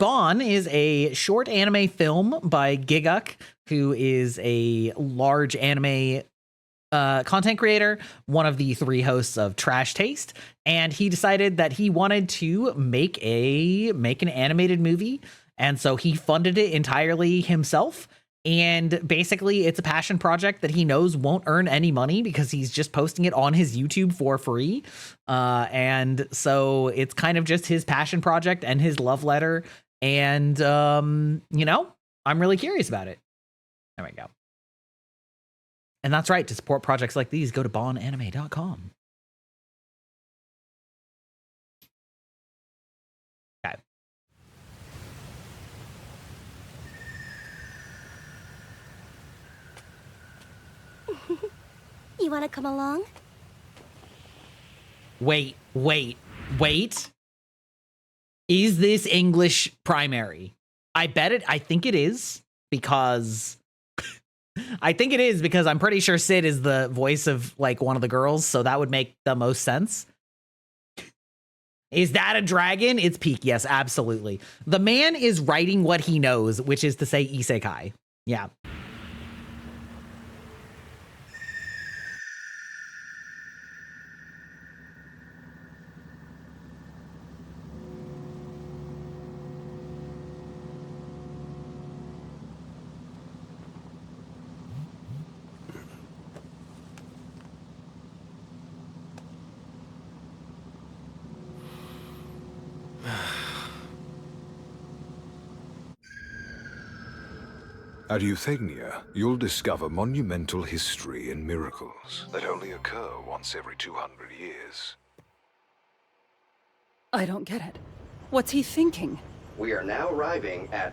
Bâan is a short anime film by Gigguk, who is a large anime content creator, one of the 3 hosts of Trash Taste, and he decided that he wanted to make an animated movie, and so he funded it entirely himself. And basically, it's a passion project that he knows won't earn any money because he's just posting it on his YouTube for free. And so it's kind of just his passion project and his love letter. And, you know, I'm really curious about it. There we go. And that's right. To support projects like these, go to baananime.com. Okay. You want to come along? Wait. Is this English primary? I bet it. I think it is because I'm pretty sure Sid is the voice of like one of the girls. So that would make the most sense. Is that a dragon? It's peak. Yes, absolutely. The man is writing what he knows, which is to say isekai. Yeah. At Euthania, you'll discover monumental history and miracles that only occur once every 200 years. I don't get it. What's he thinking? We are now arriving at...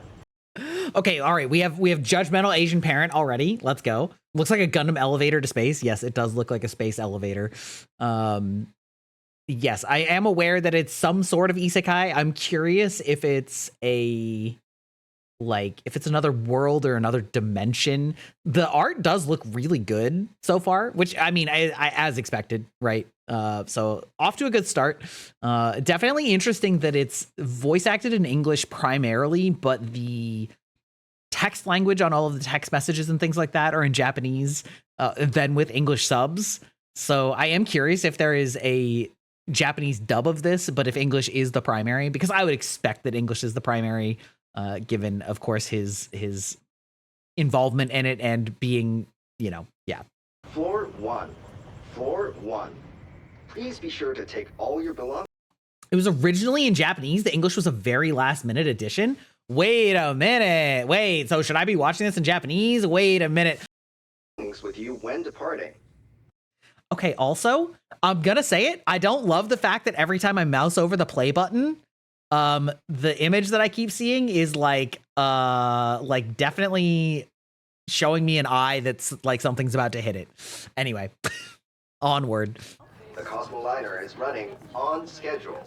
Okay, all right. We have judgmental Asian parent already. Let's go. Looks like a Gundam elevator to space. Yes, it does look like a space elevator. Yes, I am aware that it's some sort of isekai. I'm curious if it's if it's another world or another dimension. The art does look really good so far, which I mean, I as expected, right? So off to a good start. Definitely interesting that it's voice acted in English primarily, but the text language on all of the text messages and things like that are in Japanese, then with English subs. So I am curious if there is a Japanese dub of this, but if English is the primary, because I would expect that English is the primary, given, of course, his involvement in it and being, you know, yeah. Floor 1. Floor 1. Please be sure to take all your belongings. It was originally in Japanese. The English was a very last minute addition. Wait a minute. Wait, so should I be watching this in Japanese? Wait a minute. With you when departing. Okay, also, I'm gonna say it. I don't love the fact that every time I mouse over the play button, the image that I keep seeing is like definitely showing me an eye that's like something's about to hit it. Anyway, onward. The Cosmoliner is running on schedule.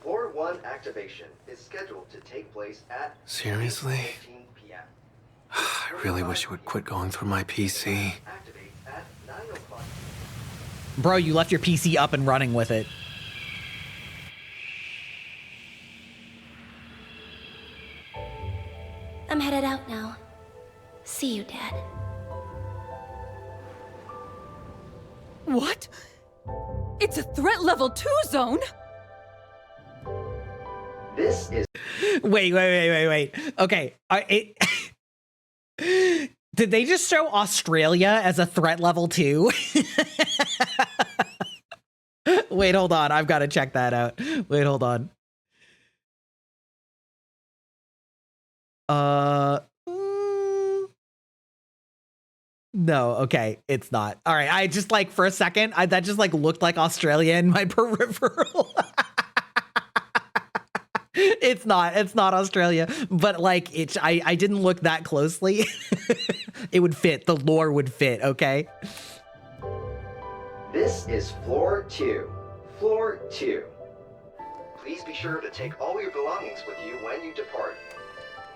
Floor 1 activation is scheduled to take place at... Seriously? 15 p.m. I really wish you would quit going through my PC. Activates at 9 o'clock. Bro, you left your PC up and running with it. I'm headed out now. See you, Dad. What? It's a threat level 2 zone? This is... Wait. Okay. Did they just show Australia as a threat level 2? Wait, hold on. I've got to check that out. Wait, hold on. No, okay, it's not. All right, I just like for a second, that just like looked like Australia in my peripheral. It's not Australia, but like I didn't look that closely. It would fit, the lore would fit, okay? This is floor 2. Floor 2. Please be sure to take all your belongings with you when you depart.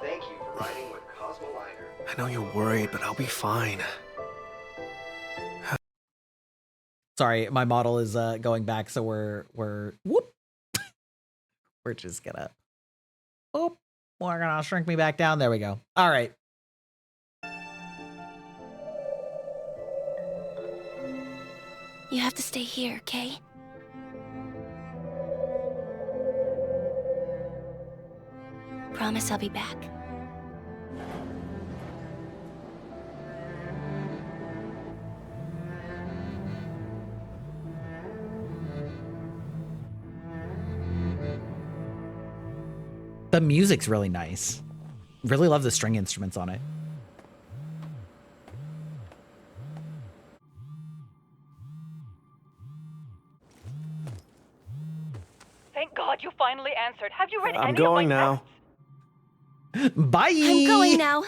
Thank you for riding with Cosmoliner. I know you're worried, but I'll be fine. Sorry, my model is going back, so we're whoop. We're just gonna Oh, we're gonna shrink me back down. There we go. All right. You have to stay here, okay? Promise I'll be back. The music's really nice. Really love the string instruments on it. Thank God you finally answered. Have you read I'm any going of my now. texts? Bye. I'm going now.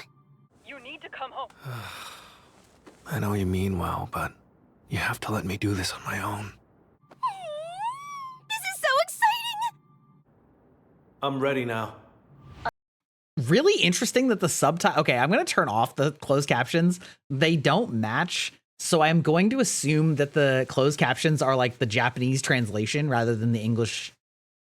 You need to come home. I know you mean well, but you have to let me do this on my own. This is so exciting! I'm ready now. Really interesting that the subtitle. Okay, I'm going to turn off the closed captions. They don't match. So I'm going to assume that the closed captions are like the Japanese translation rather than the English.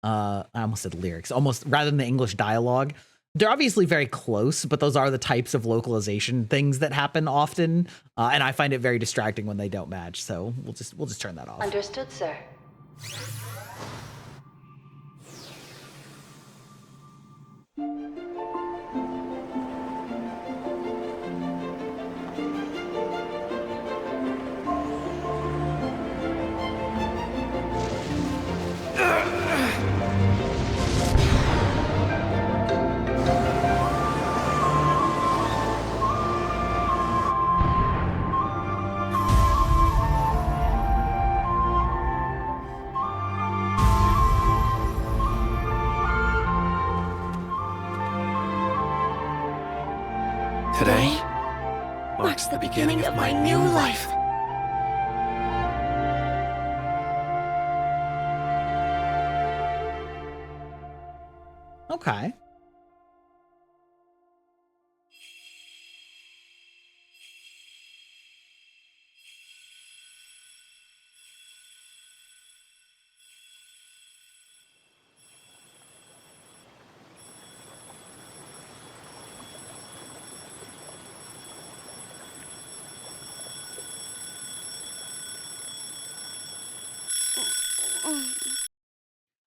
I almost said lyrics, almost rather than the English dialogue. They're obviously very close, but those are the types of localization things that happen often. And I find it very distracting when they don't match. So we'll just turn that off. Understood, sir. Today marks the beginning of my new life. Okay.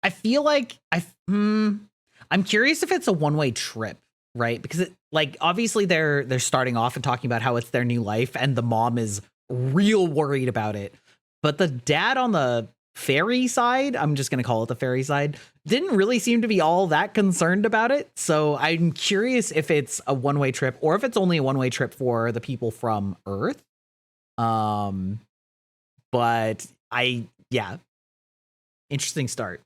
I feel like I'm curious if it's a one-way trip, right? Because it, like obviously they're starting off and talking about how it's their new life and the mom is real worried about it. But the dad on the fairy side, I'm just going to call it the fairy side, didn't really seem to be all that concerned about it. So I'm curious if it's a one-way trip or if it's only a one-way trip for the people from Earth. But interesting start.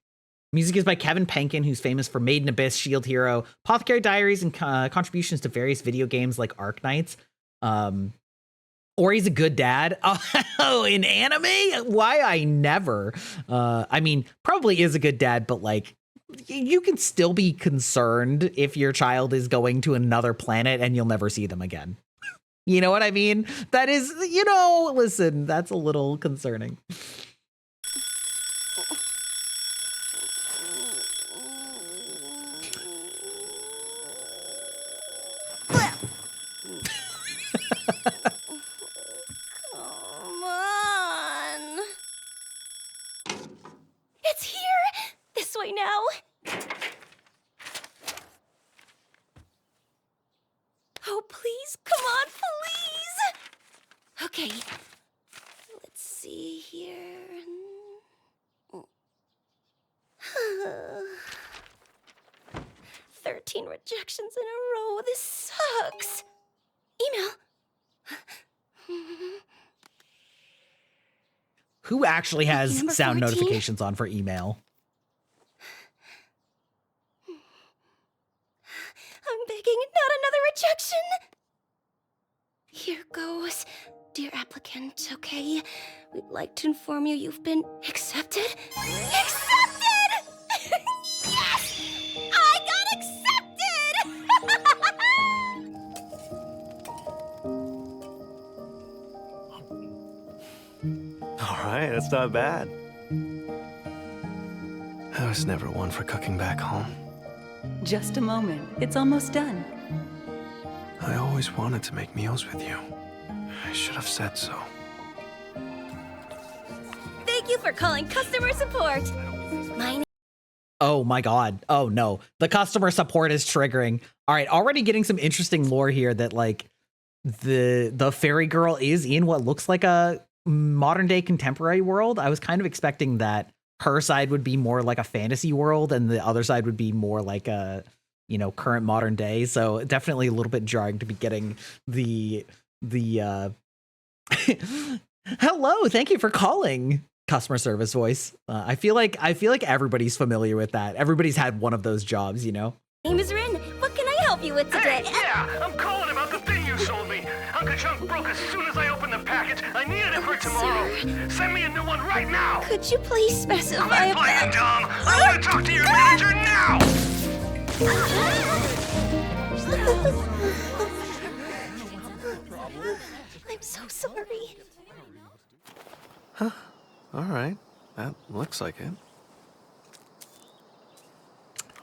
Music is by Kevin Penkin, who's famous for Made in Abyss, Shield Hero, Apothecary Diaries, and contributions to various video games like Arknights. Or he's a good dad. Oh, in anime? Why I never. I mean, probably is a good dad, but like, you can still be concerned if your child is going to another planet and you'll never see them again. You know what I mean? That is, listen, that's a little concerning. Come on. It's here. This way now. Oh, please. Come on, please. Okay. Let's see here. 13 rejections in a row. This sucks. Email. Who actually has Number sound 14? notifications on for email? I'm begging, not another rejection. Here goes. Dear applicant, okay? We'd like to inform you you've been accepted. Accepted! Yes! I got accepted! All right, that's not bad. I was never one for cooking back home. Just a moment. It's almost done. I always wanted to make meals with you. I should have said so. Thank you for calling customer support. My Oh my god. Oh no. The customer support is triggering. All right, already getting some interesting lore here that like the fairy girl is in what looks like a modern day contemporary world. I was kind of expecting that her side would be more like a fantasy world and the other side would be more like a, you know, current modern day. So definitely a little bit jarring to be getting the hello, thank you for calling customer service voice. I feel like everybody's familiar with that. Everybody's had one of those jobs, you know. name is Rin. What can I help you with today? Hey, yeah, I'm calling about the thing you sold me. Uncle Chunk broke as soon as I opened the package. I needed it for tomorrow. Sir. Send me a new one right now. Could you please specify Quit playing dumb. I want to talk to your manager now. I'm so sorry. All right. That looks like it.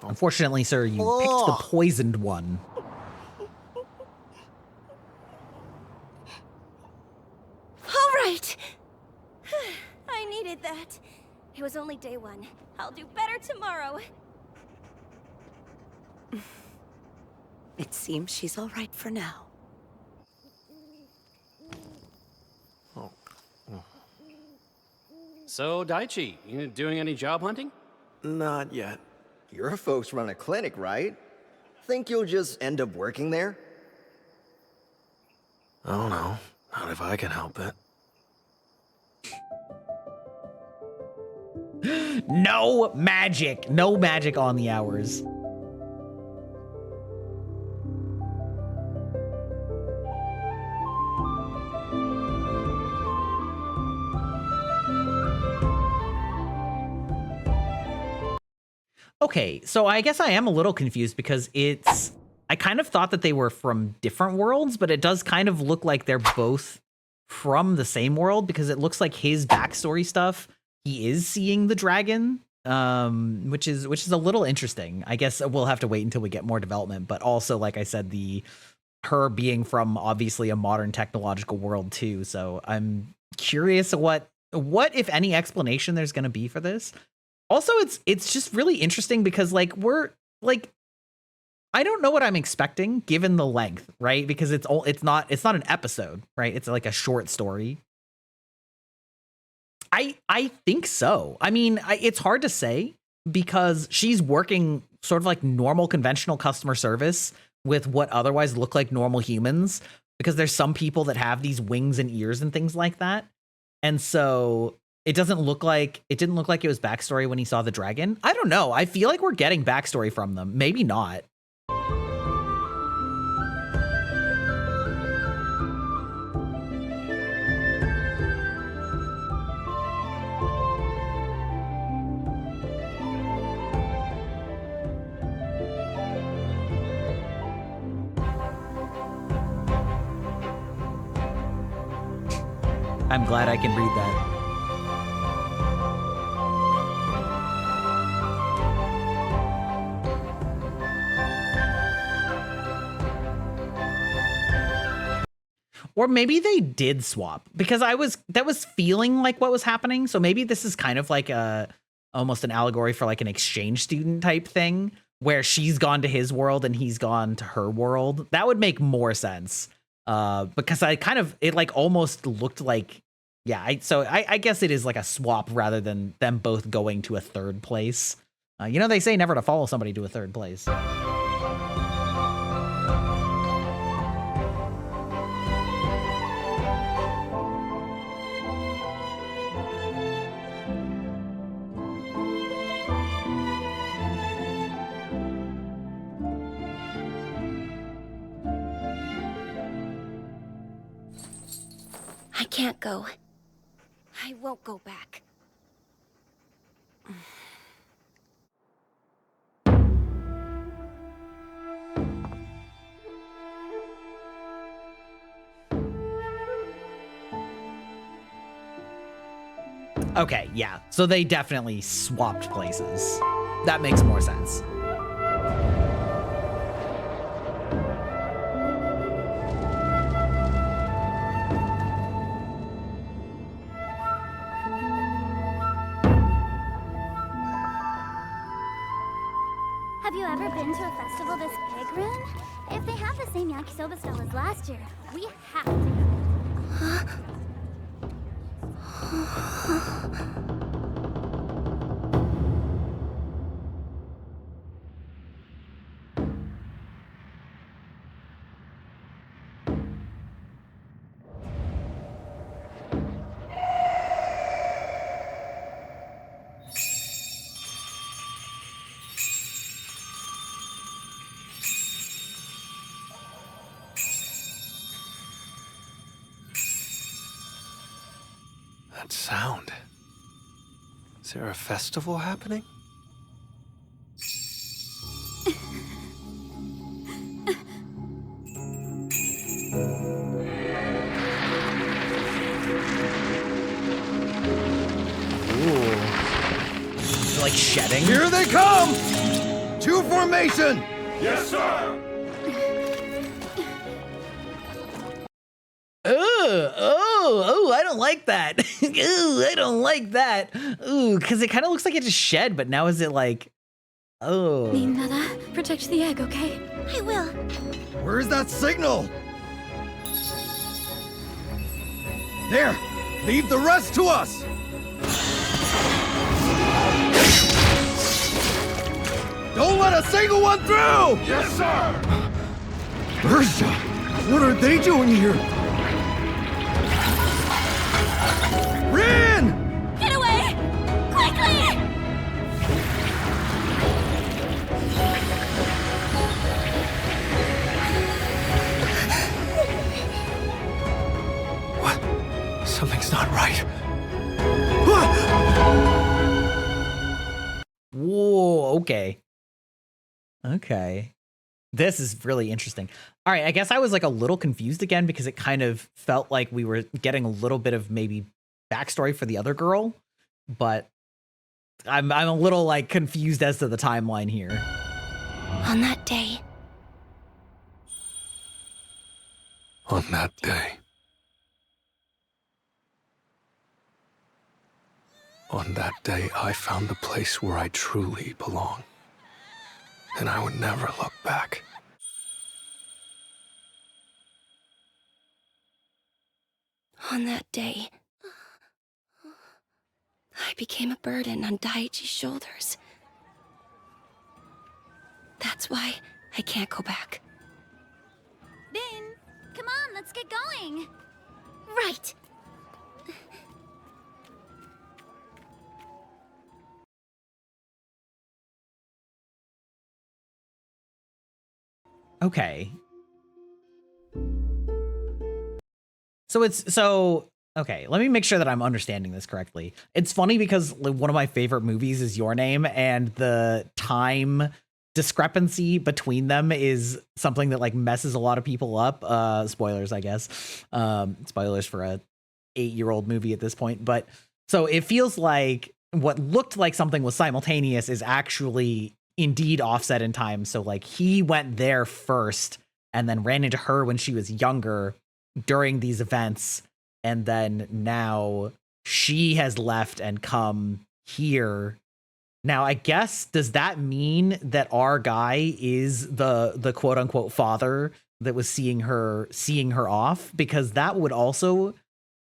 Unfortunately, sir, you picked the poisoned one. All right. I needed that. It was only day one. I'll do better tomorrow. It seems she's all right for now. So, Daichi, you doing any job hunting? Not yet. Your folks run a clinic, right? Think you'll just end up working there? Oh no. Not if I can help it. No magic. No magic on the hours. Okay, so I guess I am a little confused because I kind of thought that they were from different worlds, but it does kind of look like they're both from the same world because it looks like his backstory stuff, he is seeing the dragon, which is a little interesting. I guess we'll have to wait until we get more development, but also, like I said, her being from obviously a modern technological world too. So I'm curious what if any explanation there's going to be for this. Also, it's just really interesting because like I don't know what I'm expecting given the length, right? Because it's not an episode, right? It's like a short story. I think so. I mean, it's hard to say because she's working sort of like normal conventional customer service with what otherwise look like normal humans because there's some people that have these wings and ears and things like that. And so it didn't look like it was backstory when he saw the dragon. I don't know. I feel like we're getting backstory from them. Maybe not. I'm glad I can read that. Or maybe they did swap because that was feeling like what was happening. So maybe this is kind of like almost an allegory for like an exchange student type thing where she's gone to his world and he's gone to her world. That would make more sense. Because it like almost looked like, yeah. I guess it is like a swap rather than them both going to a third place. You know, they say never to follow somebody to a third place. I can't go. I won't go back. Okay, yeah. So they definitely swapped places. That makes more sense. you ever been to a festival this big, Rune? If they have the same yakisoba style as last year, we have to go. That sound. Is there a festival happening? Like shedding. Here they come! 2 formation! Yes, sir! I don't like that. I don't like that. Because it kind of looks like it just shed, but now is it like, Nada, protect the egg, okay? I will. Where's that signal? There! Leave the rest to us! Don't let a single one through! Yes, sir! Ursha, what are they doing here? Rin! Get away! Quickly! What? Something's not right. whoa, okay. Okay. This is really interesting. All right, I guess I was like a little confused again because it kind of felt like we were getting a little bit of maybe backstory for the other girl, but I'm a little like confused as to the timeline here. On that day. On that day. On that day, I found the place where I truly belong. And I would never look back. On that day, I became a burden on Daiichi's shoulders. That's why I can't go back. Bin, come on, let's get going. Right! Okay. Okay, let me make sure that I'm understanding this correctly. It's funny because one of my favorite movies is Your Name, and the time discrepancy between them is something that like messes a lot of people up. Spoilers, I guess. Spoilers for a 8-year-old movie at this point. But so it feels like what looked like something was simultaneous is actually indeed offset in time. So like he went there first and then ran into her when she was younger during these events, and then now she has left and come here. Now, I guess, does that mean that our guy is the quote unquote father that was seeing her off? Because that would also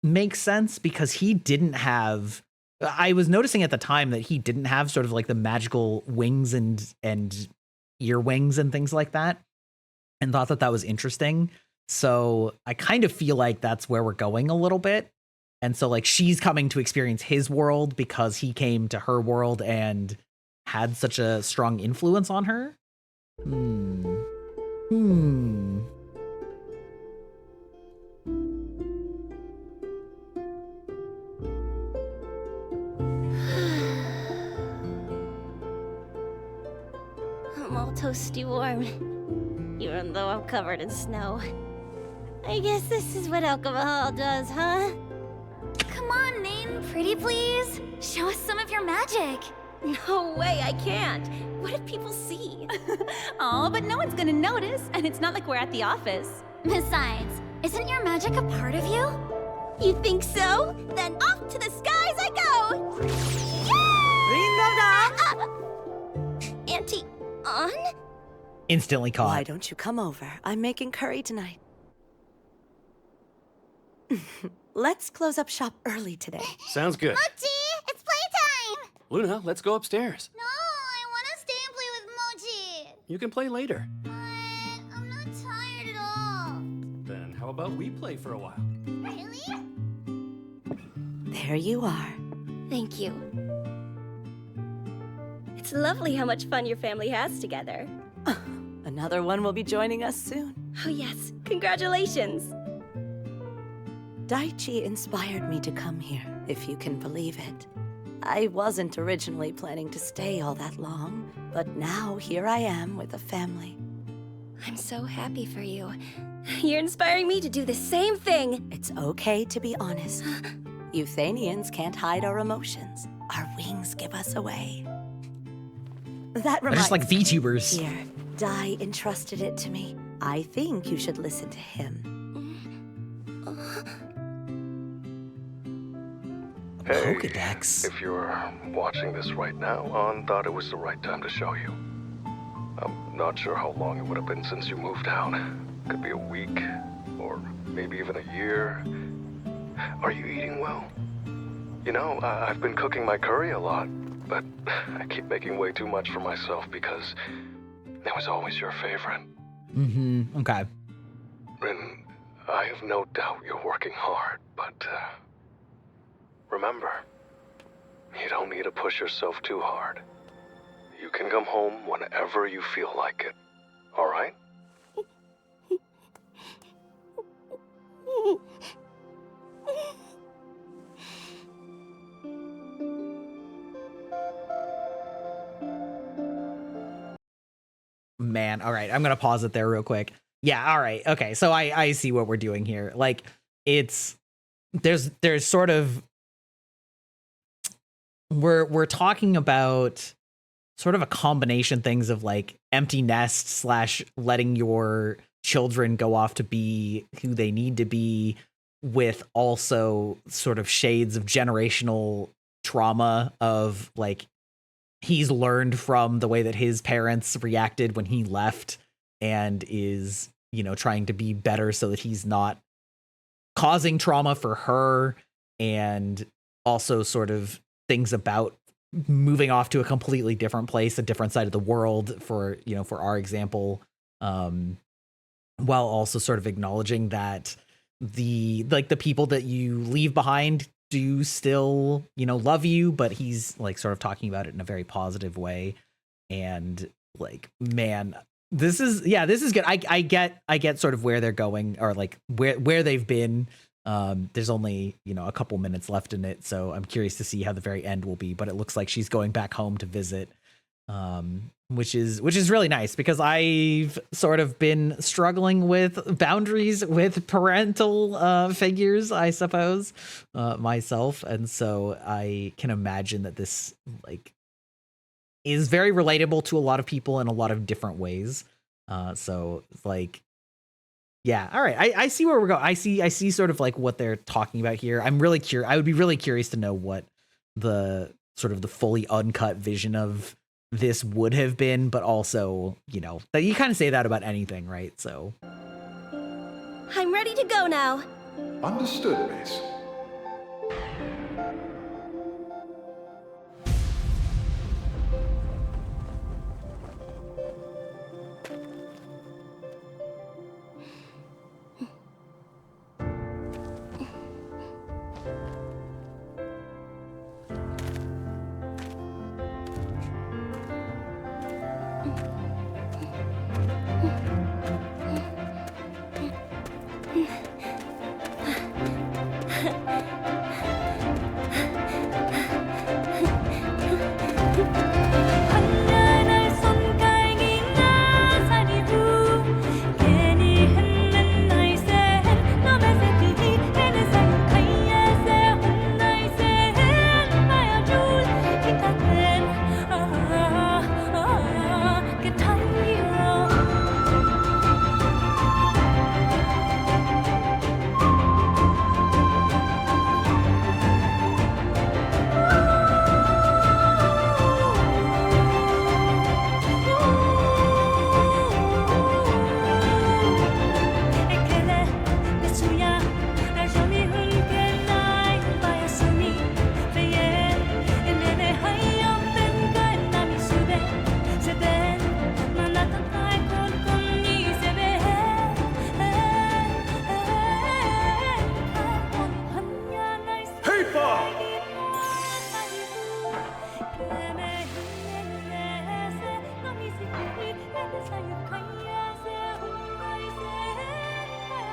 make sense, because he didn't have, I was noticing at the time that he didn't have sort of like the magical wings and ear wings and things like that, and thought that was interesting. So I kind of feel like that's where we're going a little bit. And so like she's coming to experience his world because he came to her world and had such a strong influence on her. I'm all toasty warm, even though I'm covered in snow. I guess this is what alcohol does, huh? Come on, Nain, pretty please. Show us some of your magic. No way, I can't. What if people see? Oh, but no one's gonna notice, and it's not like we're at the office. Besides, isn't your magic a part of you? You think so? Then off to the skies I go! Yay! Auntie, Baan? Instantly caught. Why don't you come over? I'm making curry tonight. Let's close up shop early today. Sounds good. Mochi, it's playtime! Luna, let's go upstairs. No, I want to stay and play with Mochi. You can play later. But I'm not tired at all. Then how about we play for a while? Really? There you are. Thank you. It's lovely how much fun your family has together. Another one will be joining us soon. Oh yes, congratulations. Daichi inspired me to come here, if you can believe it. I wasn't originally planning to stay all that long, but now here I am with a family. I'm so happy for you. You're inspiring me to do the same thing. It's okay to be honest. Euthanians can't hide our emotions. Our wings give us away. That They're reminds just like VTubers. Here, Dai entrusted it to me. I think you should listen to him. Hey, Pokedex. if you're watching this right now, An thought it was the right time to show you. I'm not sure how long it would have been since you moved out. Could be a week, or maybe even a year. Are you eating well? You know, I've been cooking my curry a lot, but I keep making way too much for myself because it was always your favorite. Mm-hmm. Okay. And I have no doubt you're working hard, but remember, you don't need to push yourself too hard. You can come home whenever you feel like it, all right? Man, all right, I'm gonna pause it there real quick. Yeah, all right, okay, so I see what we're doing here. Like, it's there's sort of we're talking about sort of a combination things of like empty nest / letting your children go off to be who they need to be, with also sort of shades of generational trauma of like he's learned from the way that his parents reacted when he left and is, you know, trying to be better so that he's not causing trauma for her, and also sort of things about moving off to a completely different place, a different side of the world for, you know, for our example, while also sort of acknowledging that the people that you leave behind do still, you know, love you, but he's like sort of talking about it in a very positive way. And like, man, this is good. I get sort of where they're going, or like where they've been. There's only, you know, a couple minutes left in it, so I'm curious to see how the very end will be, but it looks like she's going back home to visit, which is really nice, because I've sort of been struggling with boundaries with parental figures, I suppose, myself, and so I can imagine that this like is very relatable to a lot of people in a lot of different ways. So like, yeah, all right, I see where we're going. I see sort of like what they're talking about here. I'm really curious. I would be really curious to know what the sort of the fully uncut vision of this would have been, but also, you know, that you kind of say that about anything, right? So I'm ready to go now. Understood, miss.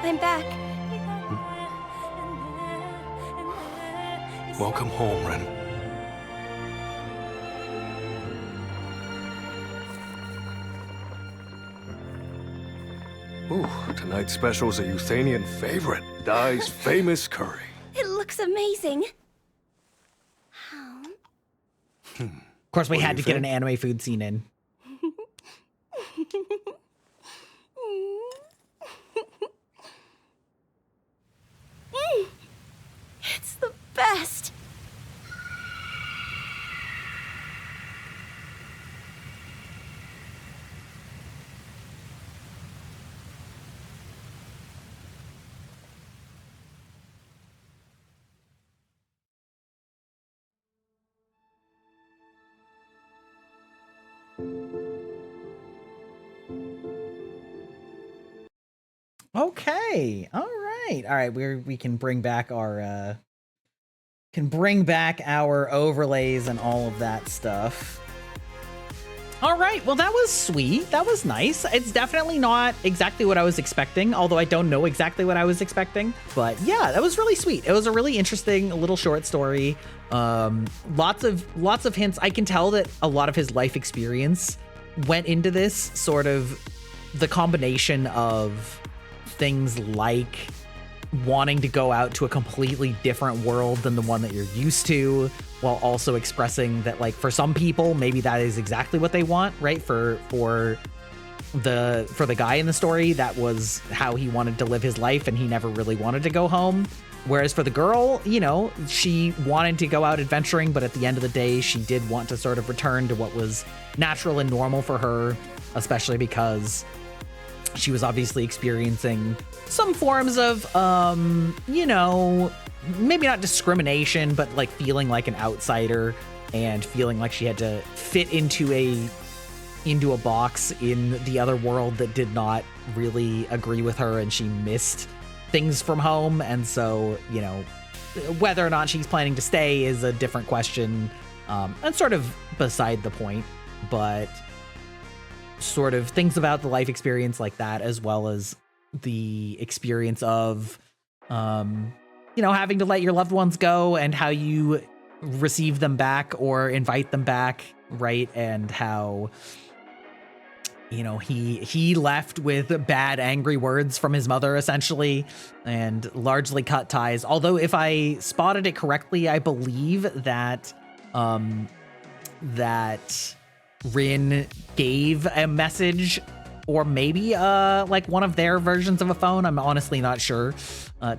I'm back. Welcome home, Ren. Ooh, tonight's special is a Euthanian favorite. Dai's famous curry. It looks amazing. Of course, we What do had you to get an think? anime food scene in. It's the best. Okay. All right. We can bring back our overlays and all of that stuff. All right. Well, that was sweet. That was nice. It's definitely not exactly what I was expecting, although I don't know exactly what I was expecting. But yeah, that was really sweet. It was a really interesting little short story. Lots of hints. I can tell that a lot of his life experience went into this, sort of the combination of things like wanting to go out to a completely different world than the one that you're used to, while also expressing that, like, for some people maybe that is exactly what they want, right? For the guy in the story, that was how he wanted to live his life, and he never really wanted to go home. Whereas for the girl, you know, she wanted to go out adventuring, but at the end of the day, she did want to sort of return to what was natural and normal for her, especially because she was obviously experiencing some forms of, you know, maybe not discrimination, but like feeling like an outsider and feeling like she had to fit into a box in the other world that did not really agree with her, and she missed things from home. And so, you know, whether or not she's planning to stay is a different question, and sort of beside the point, but sort of things about the life experience like that, as well as the experience of, you know, having to let your loved ones go and how you receive them back or invite them back, right? And how, you know, he left with bad, angry words from his mother, essentially, and largely cut ties. Although, if I spotted it correctly, I believe that that Rin gave a message, or maybe like one of their versions of a phone, I'm honestly not sure,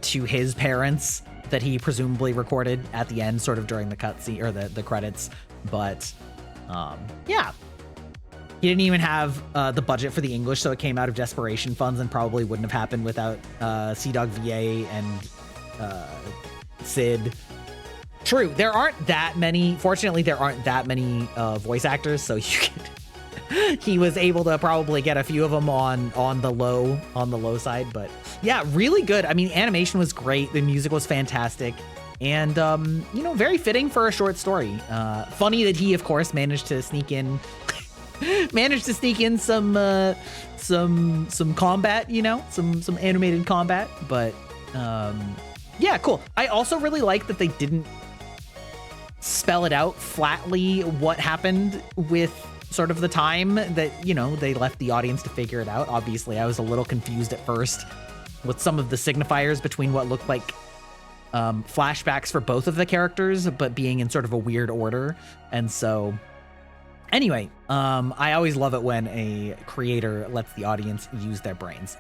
to his parents, that he presumably recorded at the end, sort of during the cutscene or the credits. But yeah, he didn't even have the budget for the English, so it came out of desperation funds and probably wouldn't have happened without C-Dog VA and Sid. True, there aren't that many. Fortunately, there aren't that many voice actors, so you could. He was able to probably get a few of them on the low side, but yeah, really good. I mean, animation was great, the music was fantastic, and you know, very fitting for a short story. Funny that he, of course, managed to sneak in some combat, you know, some animated combat, but yeah, cool. I also really like that they didn't spell it out flatly what happened with sort of the time, that, you know, they left the audience to figure it out. Obviously, I was a little confused at first with some of the signifiers between what looked like flashbacks for both of the characters, but being in sort of a weird order. And so anyway, I always love it when a creator lets the audience use their brains.